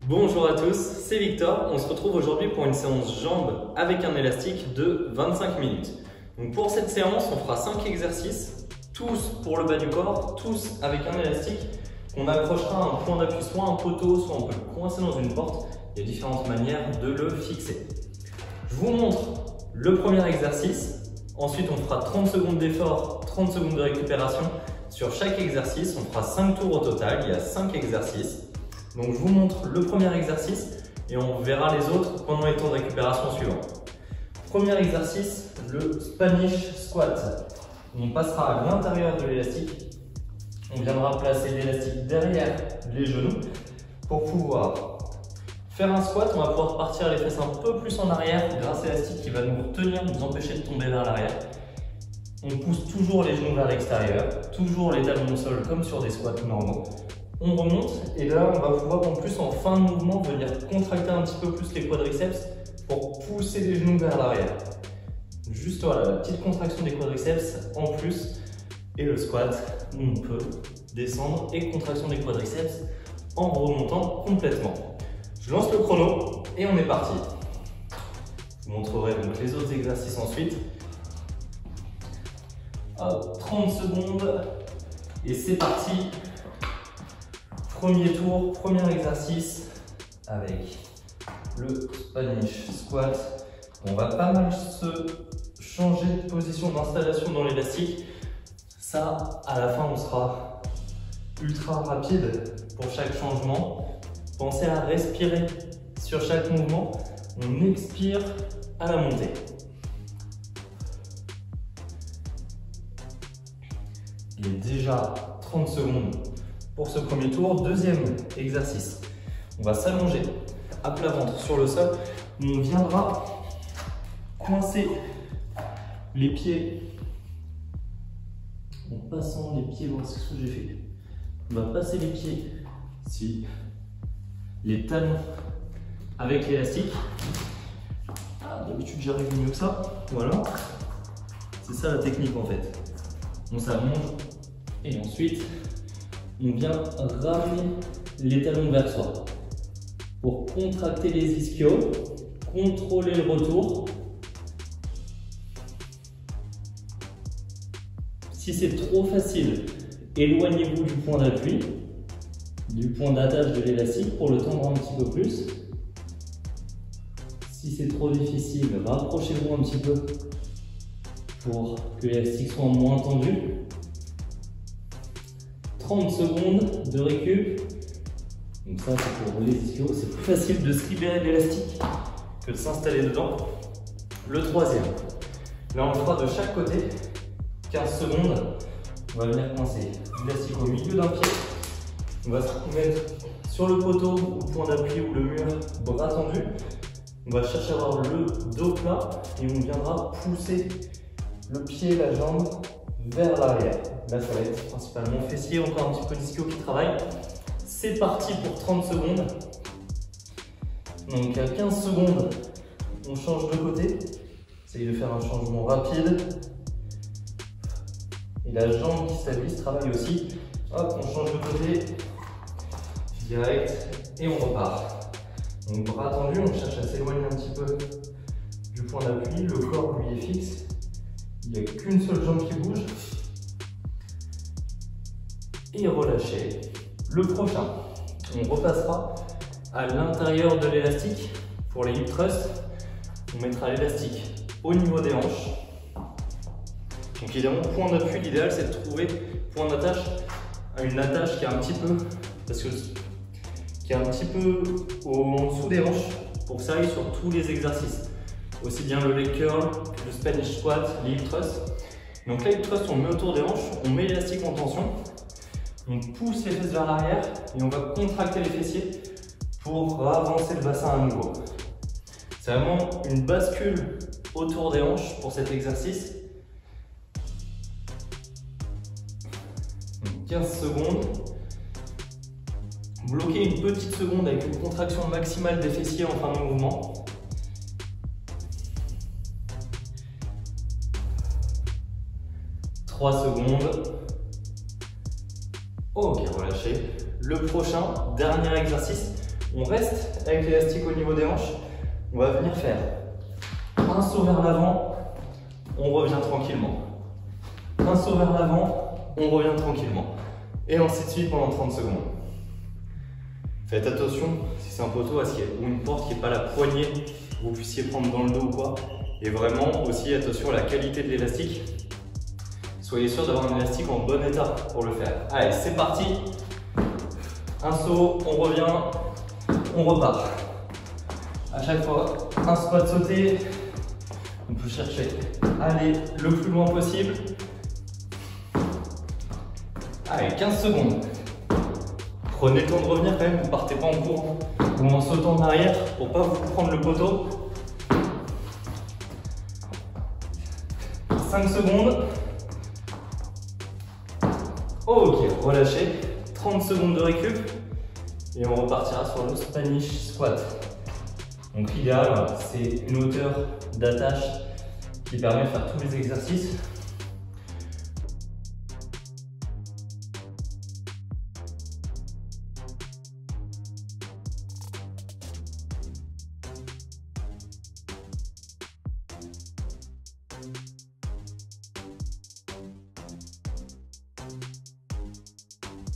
Bonjour à tous, c'est Victor. On se retrouve aujourd'hui pour une séance jambes avec un élastique de 25 minutes. Donc pour cette séance, on fera 5 exercices, tous pour le bas du corps, tous avec un élastique qu'on accrochera à un point d'appui, soit un poteau, soit on peut le coincer dans une porte. Il y a différentes manières de le fixer. Je vous montre le premier exercice. Ensuite, on fera 30 secondes d'effort, 30 secondes de récupération. Sur chaque exercice, on fera 5 tours au total. Il y a 5 exercices. Donc, je vous montre le premier exercice et on verra les autres pendant les temps de récupération suivants. Premier exercice, le Spanish squat. On passera à l'intérieur de l'élastique. On viendra placer l'élastique derrière les genoux pour pouvoir faire un squat. On va pouvoir partir les fesses un peu plus en arrière grâce à l'élastique qui va nous retenir, nous empêcher de tomber vers l'arrière. On pousse toujours les genoux vers l'extérieur, toujours les talons au sol comme sur des squats normaux. On remonte et là on va pouvoir en plus en fin de mouvement venir contracter un petit peu plus les quadriceps pour pousser les genoux vers l'arrière. Juste voilà, la petite contraction des quadriceps en plus et le squat où on peut descendre et contraction des quadriceps en remontant complètement. Je lance le chrono et on est parti. Je vous montrerai donc les autres exercices ensuite. Hop, 30 secondes et c'est parti. Premier tour, premier exercice avec le Spanish squat. On va pas mal se changer de position d'installation dans l'élastique. Ça, à la fin, on sera ultra rapide pour chaque changement. Pensez à respirer sur chaque mouvement. On expire à la montée. Il est déjà 30 secondes pour ce premier tour. Deuxième exercice, on va s'allonger à plat ventre sur le sol. On viendra coincer les pieds en passant les pieds, voilà ce que j'ai fait. On va passer les pieds ici, les talons avec l'élastique. D'habitude j'arrive mieux que ça, voilà. C'est ça la technique en fait. On s'allonge et ensuite on vient ramener les talons vers soi pour contracter les ischios, contrôler le retour. Si c'est trop facile, éloignez-vous du point d'appui, du point d'attache de l'élastique pour le tendre un petit peu plus. Si c'est trop difficile, rapprochez-vous un petit peu pour que l'élastique soit moins tendu. 30 secondes de récup. Donc ça c'est pour les ischios. C'est plus facile de se libérer de l'élastique que de s'installer dedans. Le troisième. Là on le fera de chaque côté. 15 secondes. On va venir coincer l'élastique au milieu d'un pied. On va se mettre sur le poteau, au point d'appui ou le mur, bras tendus. On va chercher à avoir le dos plat et on viendra pousser le pied, la jambe vers l'arrière. Là, ça va être principalement fessier, encore un petit peu d'ischio qui travaille. C'est parti pour 30 secondes. Donc à 15 secondes, on change de côté. Essayez de faire un changement rapide. Et la jambe qui stabilise travaille aussi. Hop, on change de côté. Direct. Et on repart. Donc bras tendus, on cherche à s'éloigner un petit peu du point d'appui. Le corps lui est fixe. Il n'y a qu'une seule jambe qui bouge. Et relâchez. Le prochain, on repassera à l'intérieur de l'élastique. Pour les hip thrusts, on mettra l'élastique au niveau des hanches. Donc évidemment, point d'appui, l'idéal c'est de trouver point d'attache à une attache qui est un petit peu, qui est un petit peu en dessous des hanches pour que ça aille sur tous les exercices. Aussi bien le leg curl, le Spanish squat, les hip thrusts. Donc là, hip thrust, on met autour des hanches, on met l'élastique en tension, on pousse les fesses vers l'arrière et on va contracter les fessiers pour avancer le bassin à nouveau. C'est vraiment une bascule autour des hanches pour cet exercice. Donc 15 secondes. Bloquez une petite seconde avec une contraction maximale des fessiers en fin de mouvement. « 3 secondes. Ok, relâchez. Le prochain, dernier exercice, On reste avec l'élastique au niveau des hanches. On va venir faire un saut vers l'avant, on revient tranquillement. Un saut vers l'avant, on revient tranquillement. Et ainsi de suite pendant 30 secondes. Faites attention, si c'est un poteau, à ce qu'il y ait ou une porte qui n'est pas la poignée, que vous puissiez prendre dans le dos ou quoi. Et vraiment aussi attention à la qualité de l'élastique. Soyez sûr d'avoir un élastique en bon état pour le faire. Allez, c'est parti. Un saut, on revient, on repart. À chaque fois, un squat sauté. On peut chercher à aller le plus loin possible. Allez, 15 secondes. Prenez le temps de revenir quand même, ne partez pas en courant ou en sautant en arrière pour ne pas vous prendre le poteau. 5 secondes. Ok, relâchez. 30 secondes de récup. Et on repartira sur le Spanish squat. Donc l'idéal, c'est une hauteur d'attache qui permet de faire tous les exercices.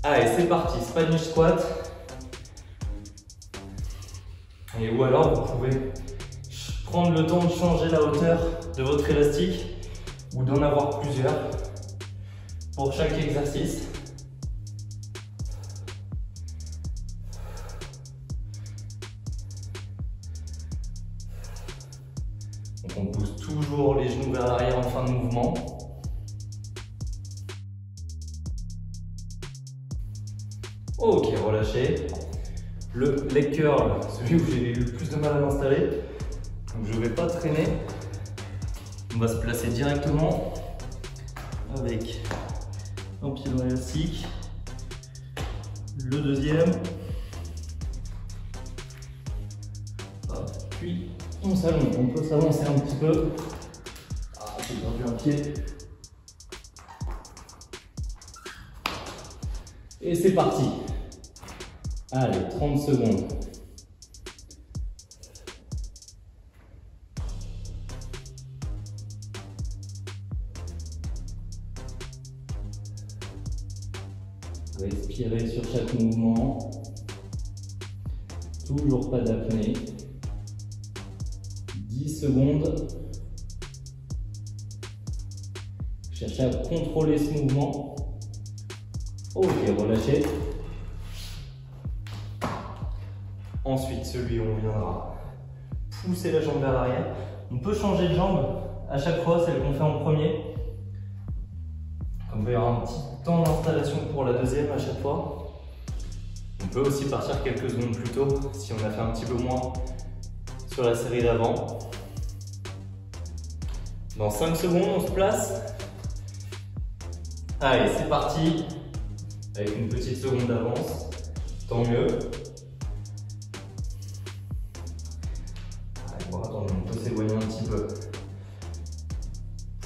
Allez, c'est parti, Spanish squat. Et ou alors vous pouvez prendre le temps de changer la hauteur de votre élastique ou d'en avoir plusieurs pour chaque exercice. Donc on pousse toujours les genoux vers l'arrière en fin de mouvement. Ok, relâchez. Le leg curl, celui où j'ai eu le plus de mal à m'installer. Donc je ne vais pas traîner. On va se placer directement avec un pied dans l'élastique. Le deuxième. Puis on s'allonge. On peut s'avancer un petit peu. Ah, j'ai perdu un pied. Et c'est parti. Allez, 30 secondes. Respirez sur chaque mouvement. Toujours pas d'apnée. 10 secondes. Cherchez à contrôler ce mouvement. Ok, relâchez. Ensuite, celui où on viendra pousser la jambe vers l'arrière. On peut changer de jambe à chaque fois, celle qu'on fait en premier. Comme il va y avoir un petit temps d'installation pour la deuxième à chaque fois. On peut aussi partir quelques secondes plus tôt si on a fait un petit peu moins sur la série d'avant. Dans 5 secondes, on se place. Allez, c'est parti. Avec une petite seconde d'avance. Tant mieux. On peut s'éloigner un petit peu.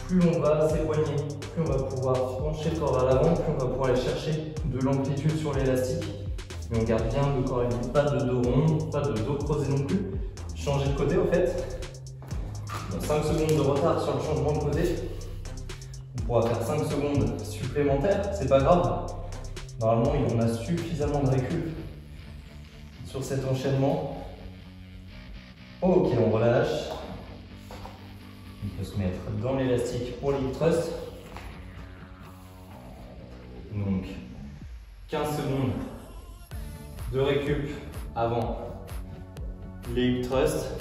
Plus on va s'éloigner, plus on va pouvoir pencher le corps vers l'avant, plus on va pouvoir aller chercher de l'amplitude sur l'élastique. Mais on garde bien le corps élevé, pas de dos rond, pas de dos creusé non plus. Changer de côté en fait. Donc 5 secondes de retard sur le changement de côté. On pourra faire 5 secondes supplémentaires, c'est pas grave. Normalement, on a suffisamment de récup sur cet enchaînement. Ok, on relâche. On peut se mettre dans l'élastique pour l'hip thrust. Donc, 15 secondes de récup avant les hip thrust.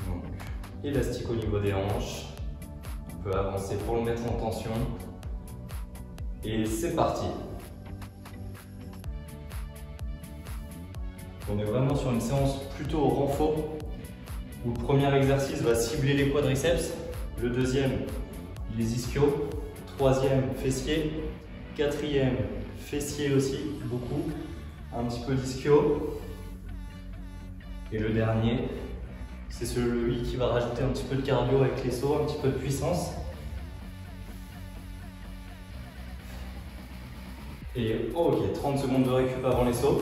Donc, élastique au niveau des hanches. On peut avancer pour le mettre en tension. Et c'est parti. On est vraiment sur une séance plutôt renfort où le premier exercice va cibler les quadriceps, le deuxième les ischios, troisième fessier, quatrième fessier aussi, beaucoup, un petit peu d'ischio. Et le dernier, c'est celui qui va rajouter un petit peu de cardio avec les sauts, un petit peu de puissance. Et ok, 30 secondes de récup avant les sauts.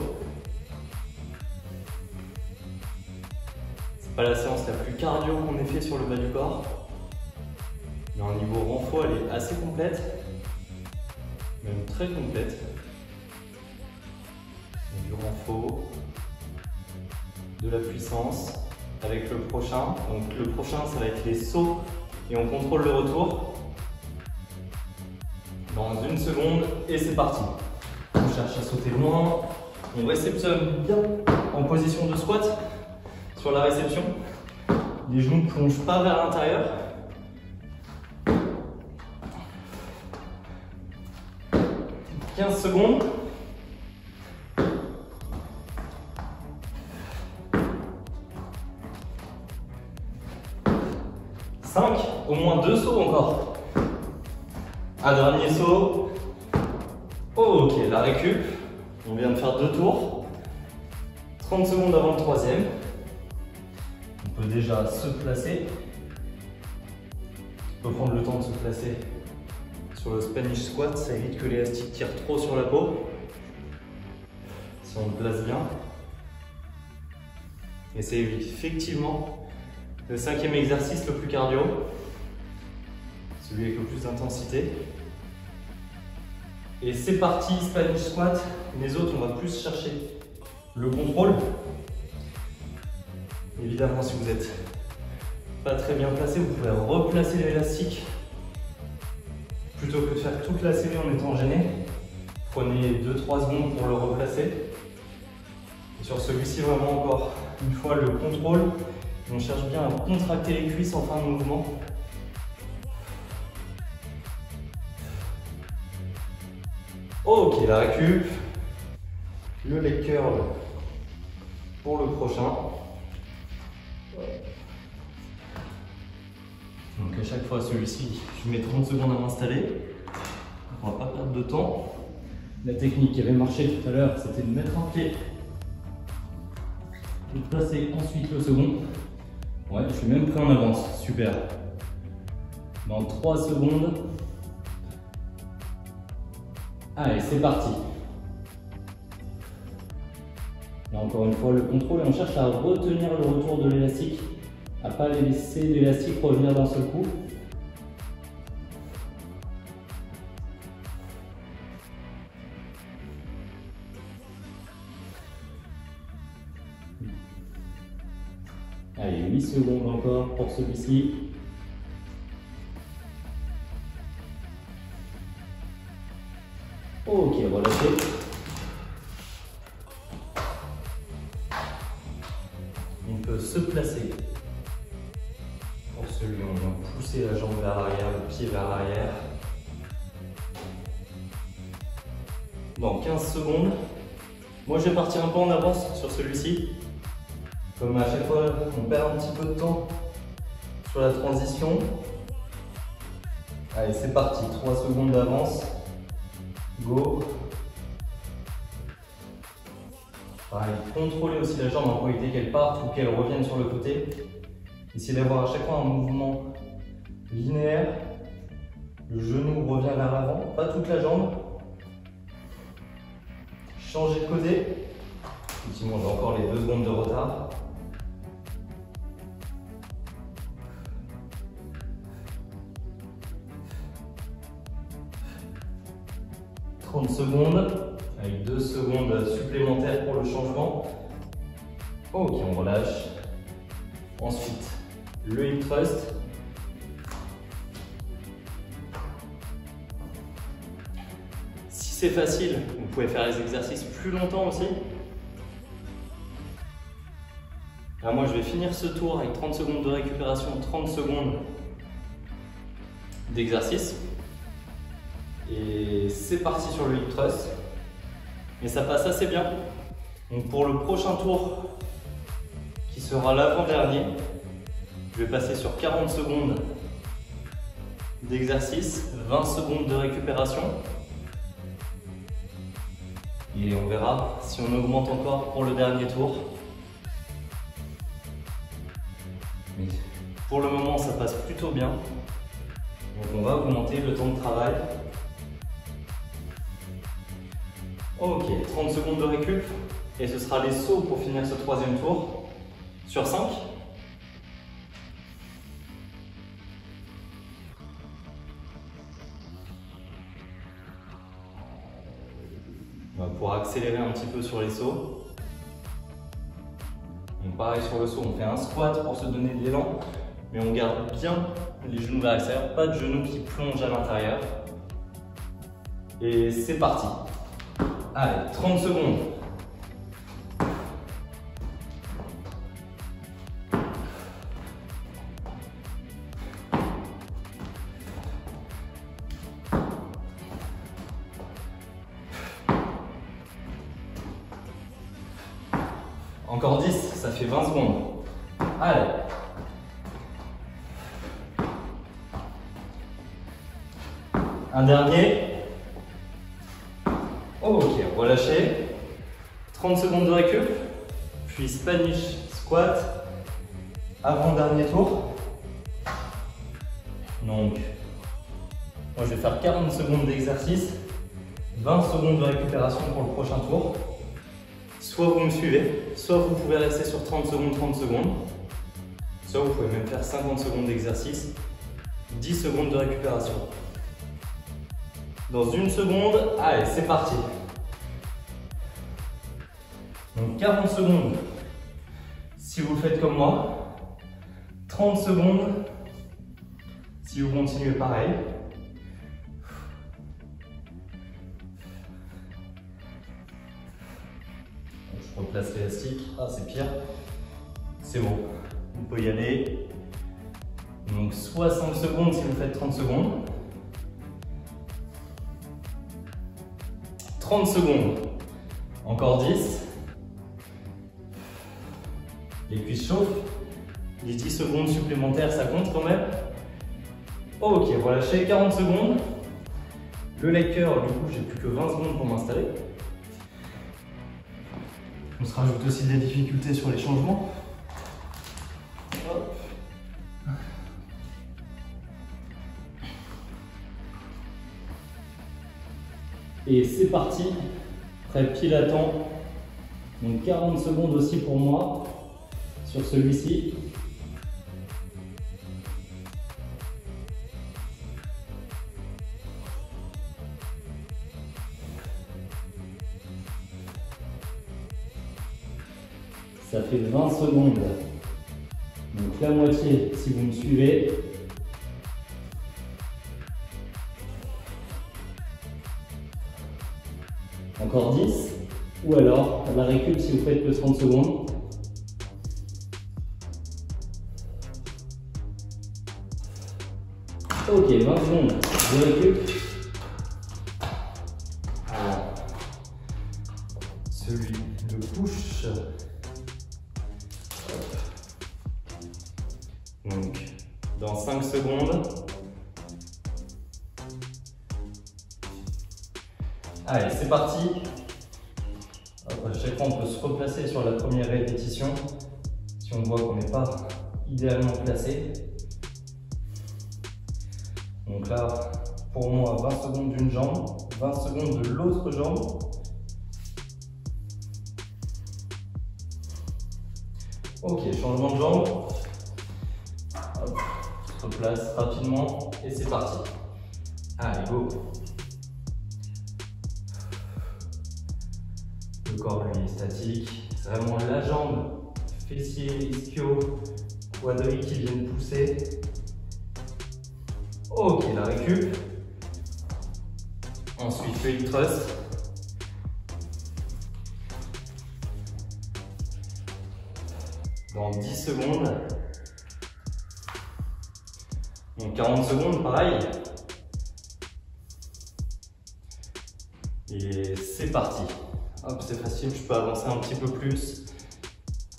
C'est pas la séance la plus cardio qu'on ait fait sur le bas du corps. Mais au niveau renfort, elle est assez complète. Même très complète. Donc, du renfort, de la puissance avec le prochain. Donc le prochain, ça va être les sauts et on contrôle le retour. Dans 1 seconde et c'est parti. On cherche à sauter loin. On réceptionne bien en position de squat sur la réception. Les genoux ne plongent pas vers l'intérieur. « 15 secondes. Au moins 2 sauts encore. Un dernier saut. Ok, la récup. On vient de faire 2 tours. 30 secondes avant le 3e. On peut déjà se placer. On peut prendre le temps de se placer sur le Spanish squat. Ça évite que l'élastique tire trop sur la peau. Si on le place bien. Et c'est effectivement le 5e exercice le plus cardio. Celui avec le plus d'intensité. Et c'est parti, Spanish squat. Les autres, on va plus chercher le contrôle. Évidemment, si vous n'êtes pas très bien placé, vous pouvez replacer l'élastique plutôt que de faire toute la série en étant gêné. Prenez 2-3 secondes pour le replacer. Et sur celui-ci, vraiment encore une fois le contrôle. On cherche bien à contracter les cuisses en fin de mouvement. Ok, la récup, le leg curl pour le prochain. Donc à chaque fois celui-ci, je mets 30 secondes à m'installer. On va pas perdre de temps. La technique qui avait marché tout à l'heure, c'était de mettre un pied et de placer ensuite le second. Ouais, je suis même pris en avance, super. Dans 3 secondes. Allez, c'est parti. Là encore une fois le contrôle et on cherche à retenir le retour de l'élastique, à ne pas laisser l'élastique revenir d'un seul coup. Allez, 8 secondes encore pour celui-ci. Ok, relâchez. On peut se placer. Pour celui où on vient pousser la jambe vers l'arrière, le pied vers l'arrière. Dans 15 secondes. Moi, je vais partir un peu en avance sur celui-ci. Comme à chaque fois, on perd un petit peu de temps sur la transition. Allez, c'est parti. 3 secondes d'avance. Go. Pareil, contrôlez aussi la jambe pour éviter qu'elle parte ou qu'elle revienne sur le côté. Essayez d'avoir à chaque fois un mouvement linéaire. Le genou revient vers l'avant, pas toute la jambe. Changez de côté. Effectivement, j'ai encore les 2 secondes de retard. « 30 secondes, avec 2 secondes supplémentaires pour le changement. » Ok, on relâche. Ensuite, le hip thrust. Si c'est facile, vous pouvez faire les exercices plus longtemps aussi. Alors moi, je vais finir ce tour avec 30 secondes de récupération, 30 secondes d'exercice. Et c'est parti sur le hip thrust. Et ça passe assez bien. Donc pour le prochain tour, qui sera l'avant-dernier, je vais passer sur 40 secondes d'exercice, 20 secondes de récupération. Et on verra si on augmente encore pour le dernier tour. Mais pour le moment, ça passe plutôt bien. Donc on va augmenter le temps de travail. Ok, 30 secondes de récup. Et ce sera les sauts pour finir ce 3e tour. Sur 5. On va pouvoir accélérer un petit peu sur les sauts. Donc pareil sur le saut, on fait un squat pour se donner de l'élan, mais on garde bien les genoux vers l'extérieur, pas de genoux qui plongent à l'intérieur. Et c'est parti. Allez, 30 secondes. Encore 10, ça fait 20 secondes. Allez. Un dernier. Ok, relâchez. 30 secondes de récup. Puis Spanish squat. Avant-dernier tour. Donc, moi je vais faire 40 secondes d'exercice. 20 secondes de récupération pour le prochain tour. Soit vous me suivez, soit vous pouvez rester sur 30 secondes, soit vous pouvez même faire 50 secondes d'exercice, 10 secondes de récupération. Dans une seconde, allez, c'est parti. Donc 40 secondes si vous le faites comme moi, 30 secondes si vous continuez pareil. Je replace l'élastique. Ah, c'est pire. C'est bon. On peut y aller. Donc 60 secondes si vous faites 30 secondes. 30 secondes. Encore 10. Les cuisses chauffent. Les 10 secondes supplémentaires, ça compte quand même. Ok, relâchez 40 secondes. Le leg curl, du coup, j'ai plus que 20 secondes pour m'installer. On se rajoute aussi des difficultés sur les changements. Hop. Et c'est parti. Prêt pile à temps. Donc 40 secondes aussi pour moi sur celui-ci. Ça fait 20 secondes. Donc la moitié si vous me suivez. Encore 10. Ou alors la récup si vous faites que 30 secondes. Ok, 20 secondes de récup. Alors, celui de push. Donc, dans 5 secondes. Allez, c'est parti. À chaque fois, on peut se replacer sur la première répétition si on voit qu'on n'est pas idéalement placé. Donc là, pour moi, 20 secondes d'une jambe, 20 secondes de l'autre jambe. Ok, changement de jambe. Hop, on se replace rapidement et c'est parti. Allez, go. Le corps lui est statique. C'est vraiment la jambe, fessier, ischio, quadri qui viennent pousser. Ok, la récup. Ensuite, le hip thrust. Dans 10 secondes. Donc 40 secondes, pareil. Et c'est parti. Hop, c'est facile, je peux avancer un petit peu plus.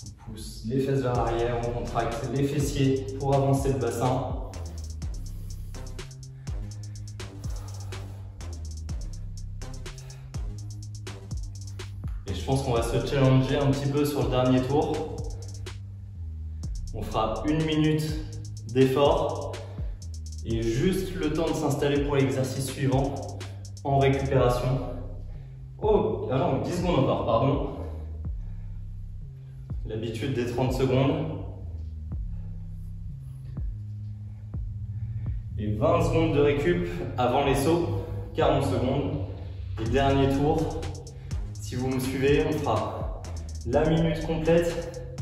On pousse les fesses vers l'arrière, on contracte les fessiers pour avancer le bassin. Et je pense qu'on va se challenger un petit peu sur le dernier tour. On fera 1 minute d'effort et juste le temps de s'installer pour l'exercice suivant en récupération. Oh, alors 10 secondes encore, pardon. L'habitude des 30 secondes. Et 20 secondes de récup avant les sauts, 40 secondes. Et dernier tour, Si vous me suivez, on fera la minute complète,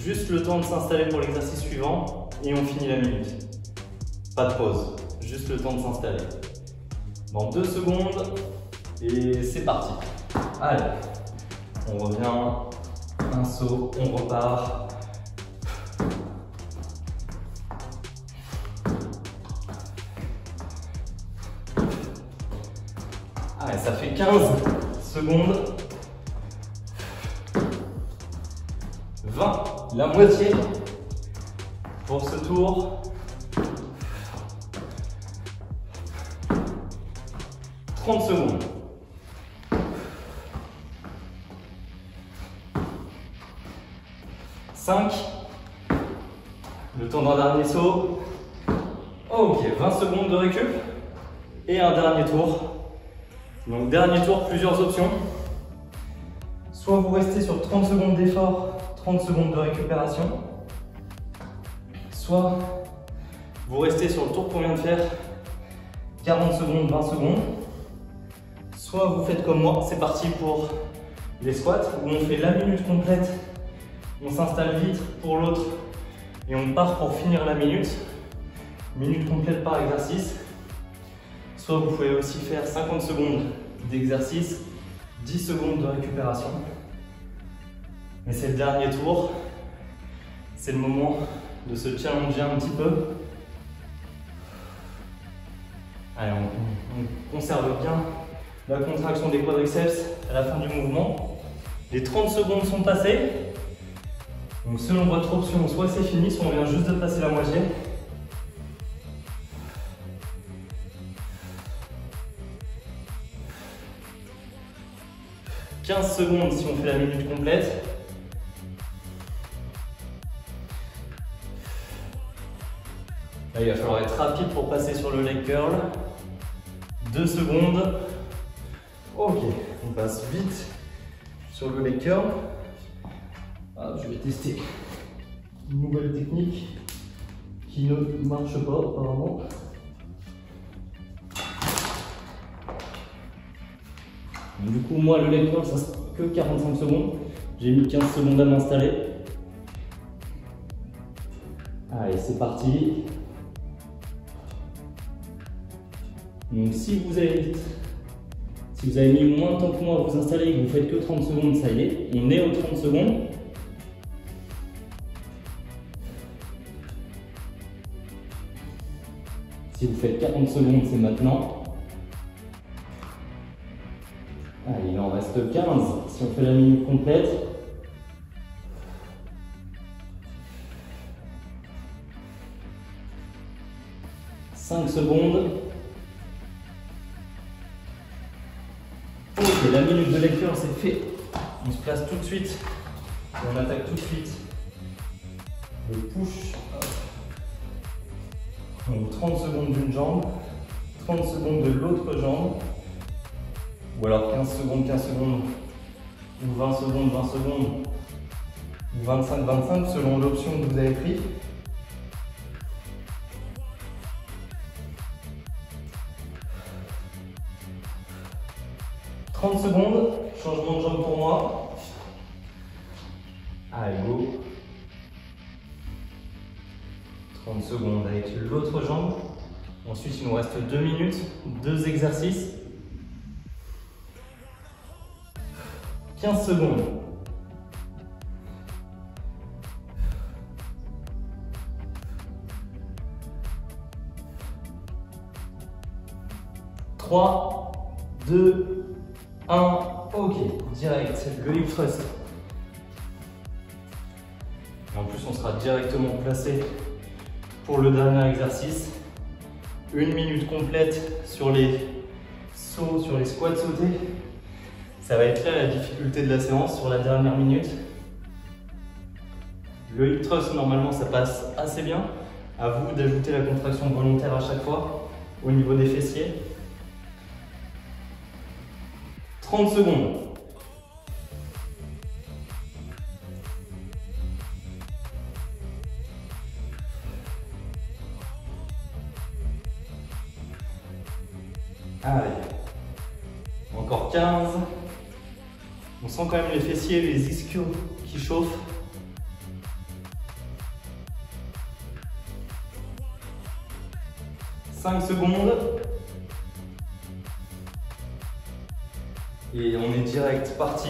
juste le temps de s'installer pour l'exercice suivant et on finit la minute. Pas de pause, juste le temps de s'installer. Dans 2 secondes et c'est parti. Allez, on revient, un saut, on repart. Allez, ça fait 15 secondes. 20, la moitié pour ce tour. 30 secondes. 5. Le temps d'un dernier saut. Ok, 20 secondes de récup. Et un dernier tour. Donc dernier tour, plusieurs options. Soit vous restez sur 30 secondes d'effort, 30 secondes de récupération. Soit vous restez sur le tour qu'on vient de faire, 40 secondes, 20 secondes. Soit vous faites comme moi, c'est parti pour les squats, où on fait la minute complète, on s'installe vite pour l'autre et on part pour finir la minute. Minute complète par exercice. Soit vous pouvez aussi faire 50 secondes d'exercice, 10 secondes de récupération. Mais c'est le dernier tour, c'est le moment de se challenger un petit peu. Allez, on conserve bien la contraction des quadriceps à la fin du mouvement. Les 30 secondes sont passées. Donc selon votre option, soit c'est fini, soit on vient juste de passer la moitié. 15 secondes si on fait la minute complète. Là, il va falloir être rapide pour passer sur le leg curl. 2 secondes. Ok, on passe vite sur le leg curl. Ah, je vais tester une nouvelle technique qui ne marche pas apparemment. Du coup, moi, le leg curl, ça sera que 45 secondes. J'ai mis 15 secondes à m'installer. Allez, c'est parti. Donc, si vous avez mis moins de temps que moi à vous installer et que vous faites que 30 secondes, ça y est, on est aux 30 secondes. Si vous faites 40 secondes, c'est maintenant. Allez, il en reste 15 si on fait la minute complète. « 5 secondes. Ok, la minute de leg curl c'est fait. On se place tout de suite et on attaque tout de suite le push. Donc 30 secondes d'une jambe, 30 secondes de l'autre jambe. Ou alors 15 secondes, ou 20 secondes, ou 25 selon l'option que vous avez pris. « 30 secondes, changement de jambe pour moi. Allez, go. 30 secondes avec l'autre jambe. Ensuite, il nous reste 2 minutes, 2 exercices. 15 secondes. Trois, 2, 1, ok, direct, le hip thrust. Et en plus, on sera directement placé pour le dernier exercice. 1 minute complète sur les sauts, sur les squats sautés. Ça va être là la difficulté de la séance sur la dernière minute. Le hip thrust, normalement, ça passe assez bien. À vous d'ajouter la contraction volontaire à chaque fois au niveau des fessiers. 30 secondes. Allez. Encore 15. On sent quand même les fessiers, les ischios qui chauffent. « 5 secondes. Et on est direct parti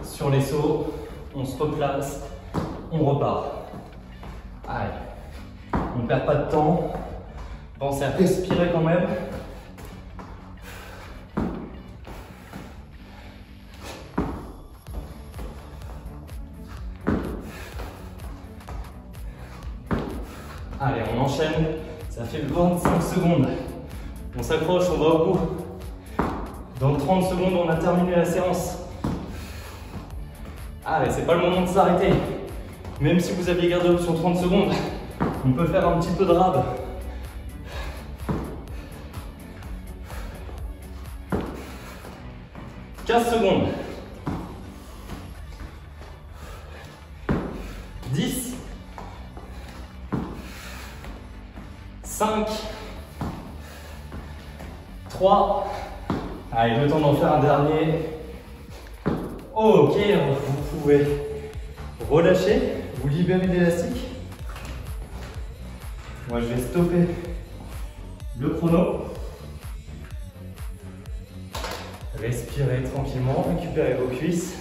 sur les sauts. On se replace, on repart. Allez, on ne perd pas de temps. Pensez à respirer quand même. Allez, on enchaîne. Ça fait 25 secondes. On s'accroche, on va au bout. Dans 30 secondes, on a terminé la séance. Allez, c'est pas le moment de s'arrêter. Même si vous aviez gardé l'option 30 secondes, on peut faire un petit peu de rab. « 15 secondes. 10. 5. 3. Allez, le temps d'en faire un dernier. Ok, vous pouvez relâcher, vous libérer l'élastique. Moi, je vais stopper le chrono. Respirez tranquillement, récupérez vos cuisses,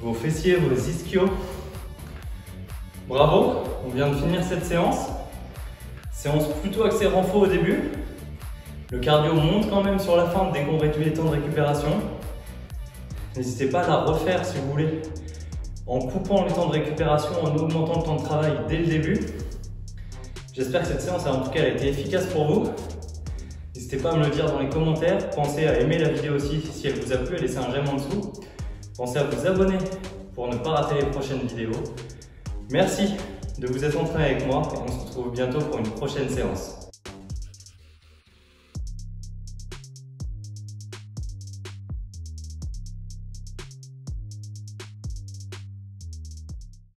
vos fessiers, vos ischios. Bravo, on vient de finir cette séance. Séance plutôt axée renfort au début. Le cardio monte quand même sur la fin dès qu'on réduit les temps de récupération. N'hésitez pas à la refaire si vous voulez, en coupant les temps de récupération, en augmentant le temps de travail dès le début. J'espère que cette séance en tout cas a été efficace pour vous. N'hésitez pas à me le dire dans les commentaires. Pensez à aimer la vidéo aussi si elle vous a plu, à laisser un j'aime en dessous. Pensez à vous abonner pour ne pas rater les prochaines vidéos. Merci de vous être entraîné avec moi et on se retrouve bientôt pour une prochaine séance.